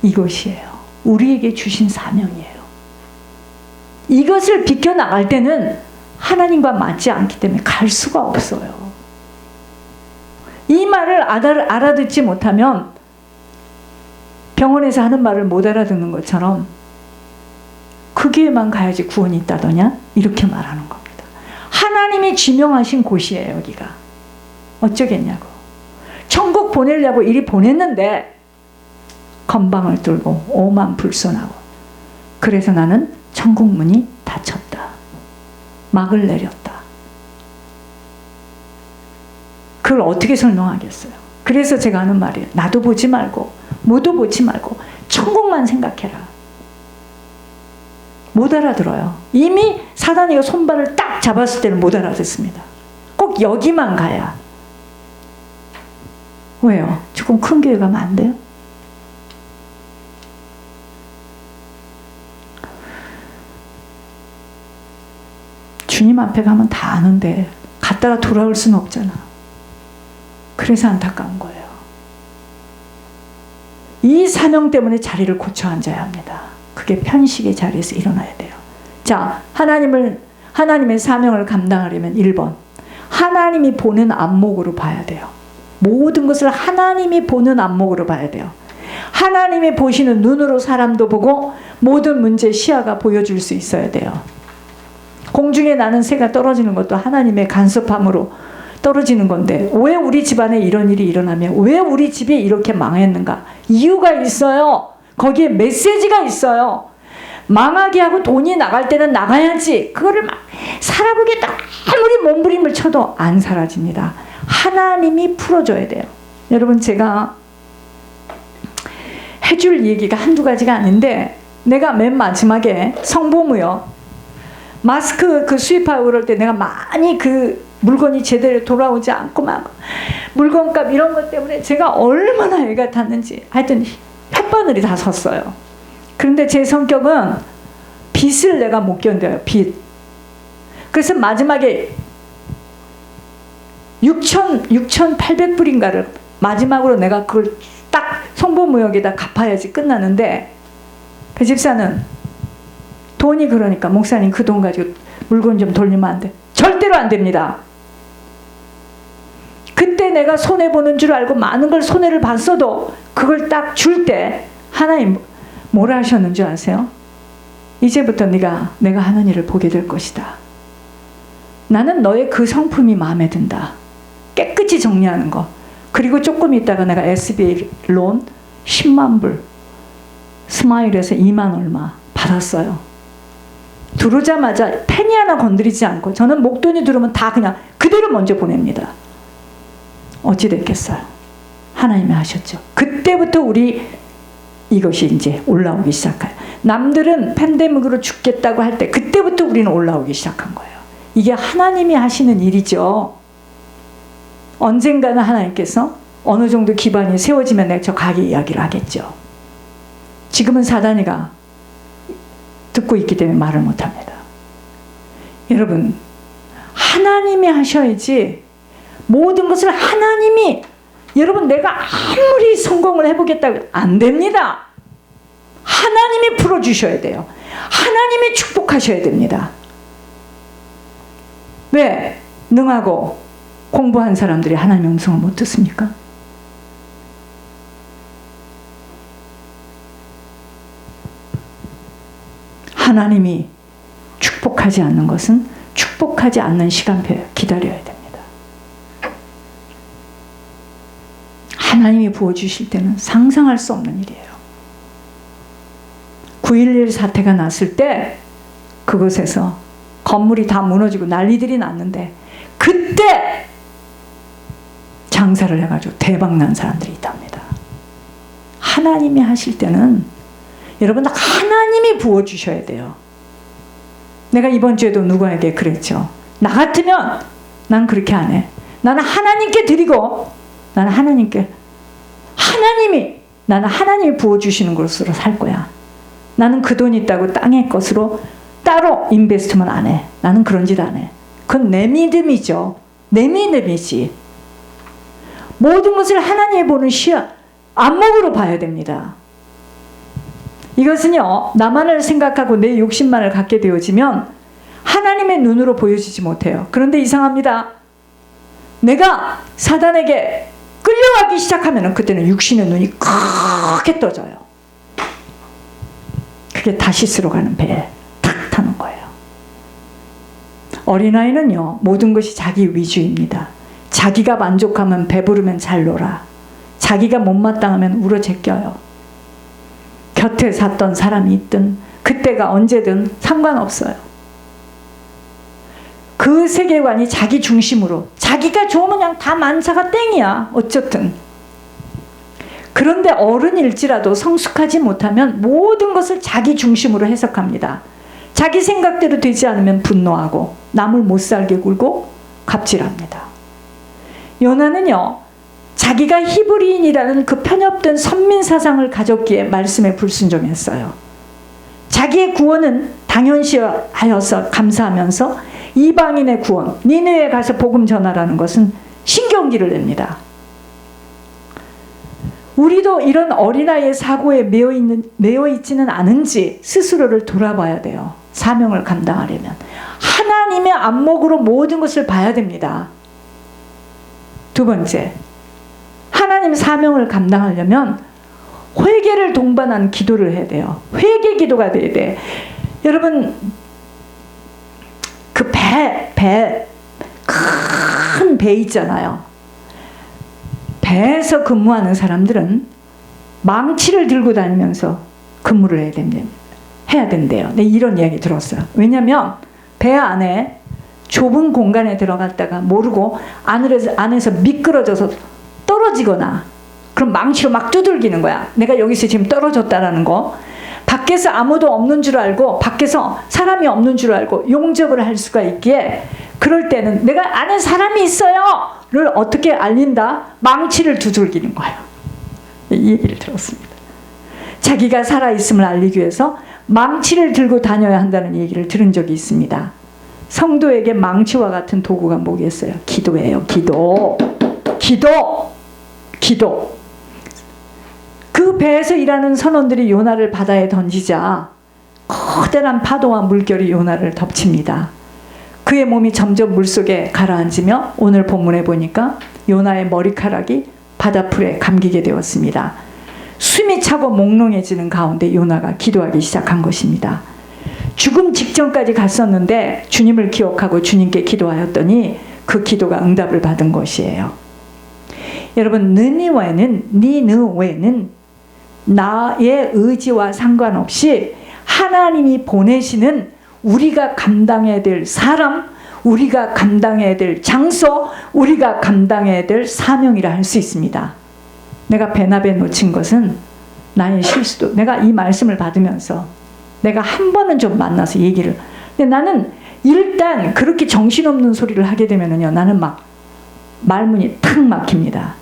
이것이에요. 우리에게 주신 사명이에요. 이것을 비껴나갈 때는 하나님과 맞지 않기 때문에 갈 수가 없어요. 이 말을 알아듣지 못하면 병원에서 하는 말을 못 알아듣는 것처럼 그 길만 가야지 구원이 있다더냐? 이렇게 말하는 겁니다. 하나님이 지명하신 곳이에요, 여기가. 어쩌겠냐고. 천국 보내려고 이리 보냈는데 건방을 뚫고 오만불손하고, 그래서 나는 천국 문이 닫혔다. 막을 내렸다. 그걸 어떻게 설명하겠어요? 그래서 제가 하는 말이에요. 나도 보지 말고 모두 보지 말고 천국만 생각해라. 못 알아들어요. 이미 사단이가 손발을 딱 잡았을 때는 못 알아듣습니다. 꼭 여기만 가야. 왜요? 조금 큰 교회 가면 안 돼요? 주님 앞에 가면 다 아는데 갔다가 돌아올 수는 없잖아. 그래서 안타까운 거예요. 이 사명 때문에 자리를 고쳐 앉아야 합니다. 그게 편식의 자리에서 일어나야 돼요. 자, 하나님의 사명을 감당하려면 1번, 하나님이 보는 안목으로 봐야 돼요. 모든 것을 하나님이 보는 안목으로 봐야 돼요. 하나님이 보시는 눈으로 사람도 보고 모든 문제 시야가 보여줄 수 있어야 돼요. 공중에 나는 새가 떨어지는 것도 하나님의 간섭함으로 떨어지는 건데 왜 우리 집안에 이런 일이 일어나면 왜 우리 집이 이렇게 망했는가? 이유가 있어요. 거기에 메시지가 있어요. 망하게 하고 돈이 나갈 때는 나가야지. 그거를 막 살아보겠다 아무리 몸부림을 쳐도 안 사라집니다. 하나님이 풀어줘야 돼요. 여러분, 제가 해줄 얘기가 한두 가지가 아닌데, 내가 맨 마지막에 성보무역 마스크 그 수입하고 그럴 때 내가 많이 그 물건이 제대로 돌아오지 않고 막 물건값 이런 것 때문에 제가 얼마나 애가 탔는지 하여튼 혓바늘이 다 섰어요. 그런데 제 성격은 빚을 내가 못 견뎌요. 빚. 그래서 마지막에 6,800불인가를 마지막으로 내가 그걸 딱 성보무역에다 갚아야지 끝나는데, 그 집사는 돈이 그러니까 목사님 그 돈 가지고 물건 좀 돌리면 안 돼. 절대로 안 됩니다. 그때 내가 손해보는 줄 알고 많은 걸 손해를 봤어도 그걸 딱 줄 때 하나님 뭐라 하셨는 줄 아세요? 이제부터 내가 하는 일을 보게 될 것이다. 나는 너의 그 성품이 마음에 든다. 깨끗이 정리하는 거. 그리고 조금 있다가 내가 SBA 론 10만 불 스마일에서 2만 얼마 받았어요. 들어오자마자 penny 하나 건드리지 않고 저는 목돈이 들어오면 다 그냥 그대로 먼저 보냅니다. 어찌 됐겠어요? 하나님이 하셨죠. 그때부터 우리 이것이 이제 올라오기 시작해요. 남들은 팬데믹으로 죽겠다고 할 때 그때부터 우리는 올라오기 시작한 거예요. 이게 하나님이 하시는 일이죠. 언젠가는 하나님께서 어느 정도 기반이 세워지면 내가 저 가게 이야기를 하겠죠. 지금은 사단이가 듣고 있기 때문에 말을 못합니다. 여러분, 하나님이 하셔야지 모든 것을 하나님이, 여러분 내가 아무리 성공을 해보겠다고 안 됩니다. 하나님이 풀어주셔야 돼요. 하나님이 축복하셔야 됩니다. 왜? 능하고 공부한 사람들이 하나님의 음성을 못 듣습니까? 하나님이 축복하지 않는 것은 축복하지 않는 시간표에 기다려야 됩니다. 하나님이 부어주실 때는 상상할 수 없는 일이에요. 9.11 사태가 났을 때 그곳에서 건물이 다 무너지고 난리들이 났는데 그때 장사를 해가지고 대박난 사람들이 있답니다. 하나님이 하실 때는 여러분 하나님이 부어주셔야 돼요. 내가 이번 주에도 누구에게 그랬죠. 나 같으면 난 그렇게 안 해. 나는 하나님께 드리고 나는 나는 하나님이 부어주시는 것으로 살 거야. 나는 그 돈 있다고 땅의 것으로 따로 인베스트먼트 안 해. 나는 그런 짓 안 해. 그건 내 믿음이죠. 내 믿음이지. 모든 것을 하나님이 보는 시야, 안목으로 봐야 됩니다. 이것은요, 나만을 생각하고 내 욕심만을 갖게 되어지면 하나님의 눈으로 보여지지 못해요. 그런데 이상합니다. 내가 사단에게 끌려가기 시작하면 그때는 육신의 눈이 크게 떠져요. 그게 다시스로 가는 배에 탁 타는 거예요. 어린아이는요, 모든 것이 자기 위주입니다. 자기가 만족하면, 배부르면 잘 놀아. 자기가 못마땅하면 울어 제껴요. 곁에 샀던 사람이 있든 그때가 언제든 상관없어요. 그 세계관이 자기 중심으로, 자기가 좋으면 그냥 다 만사가 땡이야. 어쨌든. 그런데 어른일지라도 성숙하지 못하면 모든 것을 자기 중심으로 해석합니다. 자기 생각대로 되지 않으면 분노하고 남을 못살게 굴고 갑질합니다. 요나는요, 자기가 히브리인이라는 그 편협된 선민 사상을 가졌기에 말씀에 불순종했어요. 자기의 구원은 당연시하여서 감사하면서 이방인의 구원, 니느웨에 가서 복음 전하라는 것은 신경기를 냅니다. 우리도 이런 어린아이의 사고에 매여 있지는 않은지 스스로를 돌아봐야 돼요. 사명을 감당하려면 하나님의 안목으로 모든 것을 봐야 됩니다. 두 번째, 하나님 사명을 감당하려면 회개를 동반한 기도를 해야 돼요. 회개 기도가 돼야 돼. 여러분, 그 큰 배 있잖아요. 배에서 근무하는 사람들은 망치를 들고 다니면서 근무를 해야 된대요. 네, 이런 이야기 들었어요. 왜냐하면 배 안에 좁은 공간에 들어갔다가 모르고 안에서 미끄러져서 떨어지거나, 그럼 망치로 막 두들기는 거야. 내가 여기서 지금 떨어졌다라는 거. 밖에서 아무도 없는 줄 알고, 밖에서 사람이 없는 줄 알고 용접을 할 수가 있기에, 그럴 때는 내가 안에 사람이 있어요 를 어떻게 알린다? 망치를 두들기는 거예요. 이 얘기를 들었습니다. 자기가 살아있음을 알리기 위해서 망치를 들고 다녀야 한다는 얘기를 들은 적이 있습니다. 성도에게 망치와 같은 도구가 뭐겠어요? 기도예요. 기도. 그 배에서 일하는 선원들이 요나를 바다에 던지자 커다란 파도와 물결이 요나를 덮칩니다. 그의 몸이 점점 물속에 가라앉으며 오늘 본문에 보니까 요나의 머리카락이 바다풀에 감기게 되었습니다. 숨이 차고 몽롱해지는 가운데 요나가 기도하기 시작한 것입니다. 죽음 직전까지 갔었는데 주님을 기억하고 주님께 기도하였더니 그 기도가 응답을 받은 것이에요. 여러분, 니느웨는 나의 의지와 상관없이 하나님이 보내시는 우리가 감당해야 될 사람, 우리가 감당해야 될 장소, 우리가 감당해야 될 사명이라 할 수 있습니다. 내가 베나베 놓친 것은 나의 실수도, 내가 이 말씀을 받으면서 내가 한 번은 좀 만나서 얘기를, 근데 나는 일단 그렇게 정신없는 소리를 하게 되면은요, 나는 막 말문이 탁 막힙니다.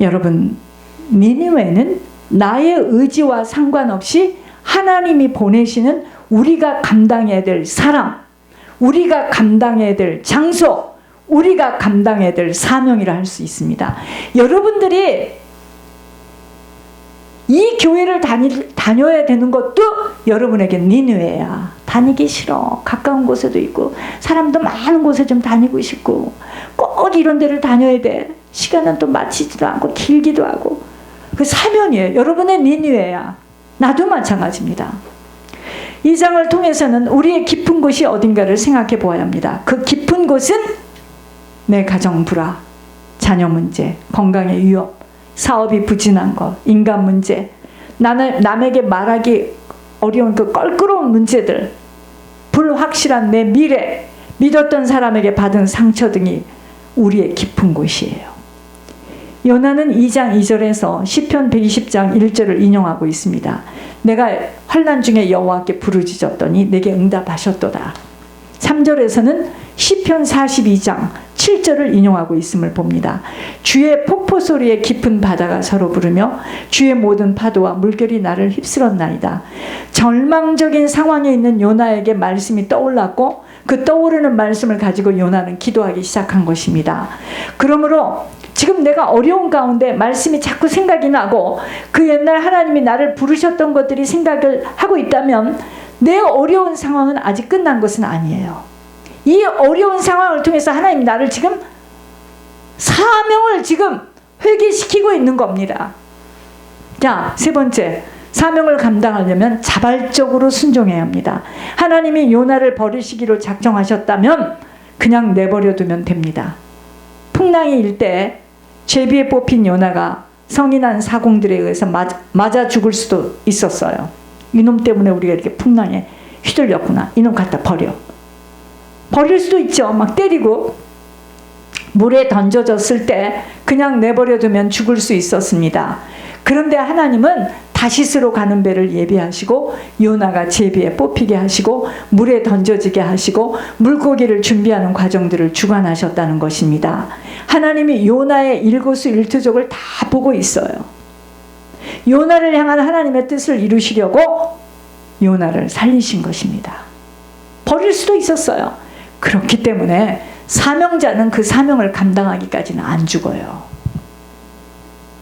여러분, 니느웨는 나의 의지와 상관없이 하나님이 보내시는 우리가 감당해야 될 사람, 우리가 감당해야 될 장소, 우리가 감당해야 될 사명이라 할 수 있습니다. 여러분들이 이 교회를 다녀야 되는 것도 여러분에게 니느웨야. 다니기 싫어. 가까운 곳에도 있고 사람도 많은 곳에 좀 다니고 싶고 꼭 이런 데를 다녀야 돼. 시간은 또 맞추지도 않고 길기도 하고. 그 사명이에요. 여러분의 니느웨야. 나도 마찬가지입니다. 이 장을 통해서는 우리의 깊은 곳이 어딘가를 생각해 보아야 합니다. 그 깊은 곳은 내 가정 불화, 자녀 문제, 건강의 위협, 사업이 부진한 것, 인간 문제, 남에게 말하기 어려운 그 껄끄러운 문제들, 불확실한 내 미래, 믿었던 사람에게 받은 상처 등이 우리의 깊은 곳이에요. 요나는 2장 2절에서 시편 120장 1절을 인용하고 있습니다. 내가 환난 중에 여호와께 부르짖었더니 내게 응답하셨도다. 3절에서는 시편 42장 7절을 인용하고 있음을 봅니다. 주의 폭포 소리에 깊은 바다가 서로 부르며 주의 모든 파도와 물결이 나를 휩쓸었나이다. 절망적인 상황에 있는 요나에게 말씀이 떠올랐고 그 떠오르는 말씀을 가지고 요나는 기도하기 시작한 것입니다. 그러므로 지금 내가 어려운 가운데 말씀이 자꾸 생각이 나고 그 옛날 하나님이 나를 부르셨던 것들이 생각을 하고 있다면 내 어려운 상황은 아직 끝난 것은 아니에요. 이 어려운 상황을 통해서 하나님 나를 지금 사명을 지금 회개시키고 있는 겁니다. 자, 세 번째, 사명을 감당하려면 자발적으로 순종해야 합니다. 하나님이 요나를 버리시기로 작정하셨다면 그냥 내버려 두면 됩니다. 풍랑이 일 때 제비에 뽑힌 요나가 성인한 사공들에 의해서 맞아 죽을 수도 있었어요. 이놈 때문에 우리가 이렇게 풍랑에 휘둘렸구나. 이놈 갖다 버려. 버릴 수도 있죠. 막 때리고 물에 던져졌을 때 그냥 내버려 두면 죽을 수 있었습니다. 그런데 하나님은 다시스로 가는 배를 예비하시고 요나가 제비에 뽑히게 하시고 물에 던져지게 하시고 물고기를 준비하는 과정들을 주관하셨다는 것입니다. 하나님이 요나의 일거수일투족을 다 보고 있어요. 요나를 향한 하나님의 뜻을 이루시려고 요나를 살리신 것입니다. 버릴 수도 있었어요. 그렇기 때문에 사명자는 그 사명을 감당하기까지는 안 죽어요.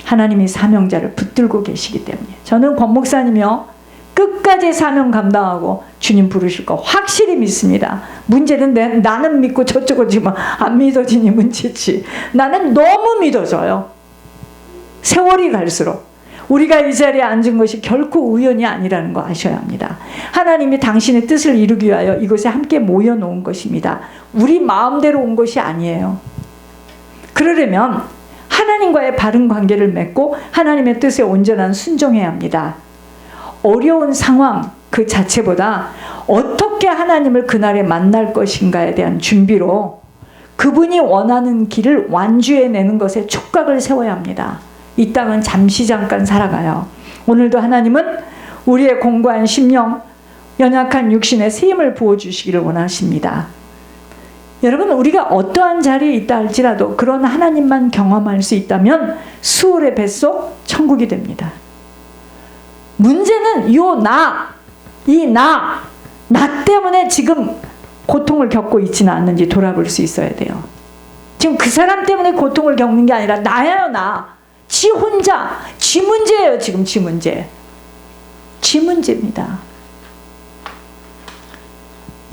하나님이 사명자를 붙들고 계시기 때문에 저는 권 목사님이요 끝까지 사명 감당하고 주님 부르실 거 확실히 믿습니다. 문제는 나는 믿고 저쪽은 지금 안 믿어지니 문제지. 나는 너무 믿어져요. 세월이 갈수록 우리가 이 자리에 앉은 것이 결코 우연이 아니라는 거 아셔야 합니다. 하나님이 당신의 뜻을 이루기 위하여 이곳에 함께 모여놓은 것입니다. 우리 마음대로 온 것이 아니에요. 그러려면 하나님과의 바른 관계를 맺고 하나님의 뜻에 온전한 순종해야 합니다. 어려운 상황 그 자체보다 어떻게 하나님을 그날에 만날 것인가에 대한 준비로 그분이 원하는 길을 완주해내는 것에 촉각을 세워야 합니다. 이 땅은 잠시 잠깐 살아가요. 오늘도 하나님은 우리의 공고한 심령, 연약한 육신에 새 힘을 부어주시기를 원하십니다. 여러분, 우리가 어떠한 자리에 있다 할지라도 그런 하나님만 경험할 수 있다면 수월의 뱃속 천국이 됩니다. 문제는 나 때문에 지금 고통을 겪고 있지는 않는지 돌아볼 수 있어야 돼요. 지금 그 사람 때문에 고통을 겪는 게 아니라 나예요, 나. 지 혼자, 지 문제예요, 지금 지 문제. 지 문제입니다.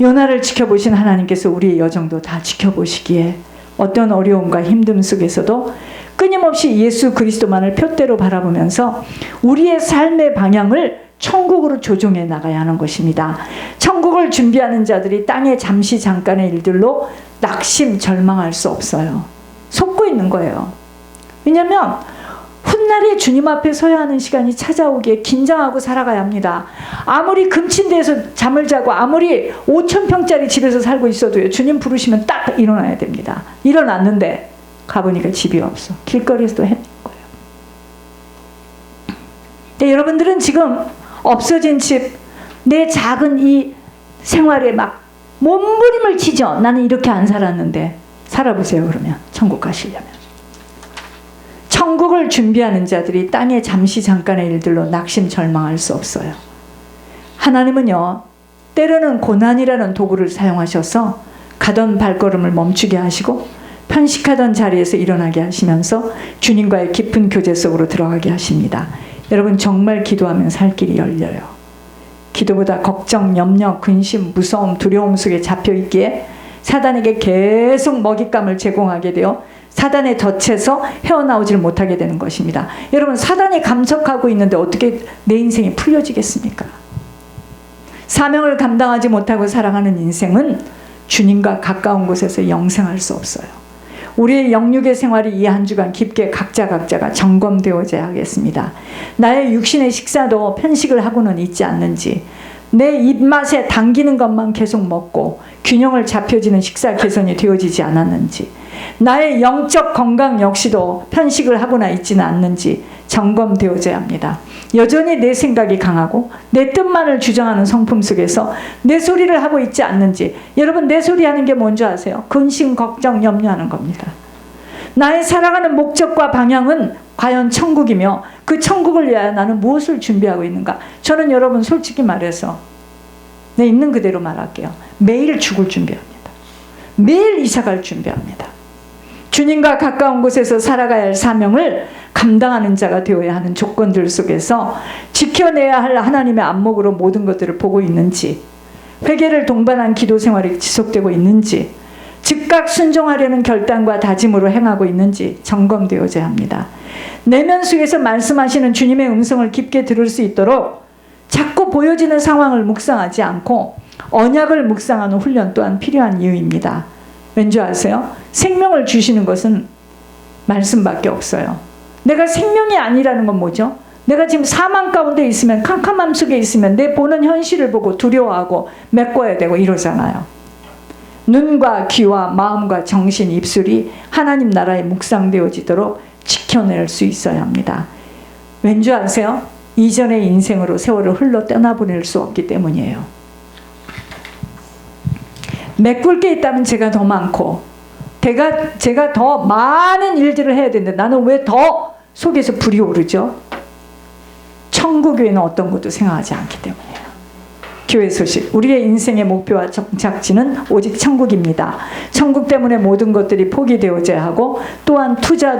요나를 지켜보신 하나님께서 우리의 여정도 다 지켜보시기에 어떤 어려움과 힘듦 속에서도 끊임없이 예수 그리스도만을 표대로 바라보면서 우리의 삶의 방향을 천국으로 조종해 나가야 하는 것입니다. 천국을 준비하는 자들이 땅에 잠시 잠깐의 일들로 낙심, 절망할 수 없어요. 속고 있는 거예요. 왜냐하면 훗날에 주님 앞에 서야 하는 시간이 찾아오기에 긴장하고 살아가야 합니다. 아무리 금침대에서 잠을 자고 아무리 5,000평짜리 집에서 살고 있어도요, 주님 부르시면 딱 일어나야 됩니다. 일어났는데 가보니까 집이 없어. 길거리에서도 헤맨 거예요. 근데 여러분들은 지금 없어진 집, 내 작은 이 생활에 막 몸부림을 치죠. 나는 이렇게 안 살았는데. 살아보세요, 그러면. 천국 가시려면. 천국을 준비하는 자들이 땅에 잠시 잠깐의 일들로 낙심 절망할 수 없어요. 하나님은요, 때로는 고난이라는 도구를 사용하셔서 가던 발걸음을 멈추게 하시고 편식하던 자리에서 일어나게 하시면서 주님과의 깊은 교제 속으로 들어가게 하십니다. 여러분, 정말 기도하면 살 길이 열려요. 기도보다 걱정, 염려, 근심, 무서움, 두려움 속에 잡혀있기에 사단에게 계속 먹잇감을 제공하게 되어 사단의 덫에서 헤어나오지를 못하게 되는 것입니다. 여러분, 사단이 감척하고 있는데 어떻게 내 인생이 풀려지겠습니까? 사명을 감당하지 못하고 살아가는 인생은 주님과 가까운 곳에서 영생할 수 없어요. 우리의 영육의 생활이 이 한 주간 깊게 각자가 점검되어져야 하겠습니다. 나의 육신의 식사도 편식을 하고는 있지 않는지, 내 입맛에 당기는 것만 계속 먹고 균형을 잡혀지는 식사 개선이 되어지지 않았는지, 나의 영적 건강 역시도 편식을 하거나 있지는 않는지 점검되어져야 합니다. 여전히 내 생각이 강하고 내 뜻만을 주장하는 성품 속에서 내 소리를 하고 있지 않는지. 여러분, 내 소리 하는 게 뭔지 아세요? 근심, 걱정, 염려하는 겁니다. 나의 살아가는 목적과 방향은 과연 천국이며 그 천국을 위하여 나는 무엇을 준비하고 있는가? 저는 여러분, 솔직히 말해서 내 있는 그대로 말할게요. 매일 죽을 준비합니다. 매일 이사갈 준비합니다. 주님과 가까운 곳에서 살아가야 할 사명을 감당하는 자가 되어야 하는 조건들 속에서 지켜내야 할 하나님의 안목으로 모든 것들을 보고 있는지, 회개를 동반한 기도 생활이 지속되고 있는지, 즉각 순종하려는 결단과 다짐으로 행하고 있는지 점검되어져야 합니다. 내면 속에서 말씀하시는 주님의 음성을 깊게 들을 수 있도록 자꾸 보여지는 상황을 묵상하지 않고 언약을 묵상하는 훈련 또한 필요한 이유입니다. 왠지 아세요? 생명을 주시는 것은 말씀밖에 없어요. 내가 생명이 아니라는 건 뭐죠? 내가 지금 사망 가운데 있으면, 캄캄함 속에 있으면 내 보는 현실을 보고 두려워하고 메꿔야 되고 이러잖아요. 눈과 귀와 마음과 정신, 입술이 하나님 나라에 묵상되어지도록 지켜낼 수 있어야 합니다. 왠지 아세요? 이전의 인생으로 세월을 흘러 떠나보낼 수 없기 때문이에요. 메꿀 게 있다면 제가 더 많고 제가 더 많은 일들을 해야 되는데 나는 왜 더 속에서 불이 오르죠? 천국에는 어떤 것도 생각하지 않기 때문이에요. 교회 소식, 우리의 인생의 목표와 정착지는 오직 천국입니다. 천국 때문에 모든 것들이 포기되어져야 하고, 또한 투자도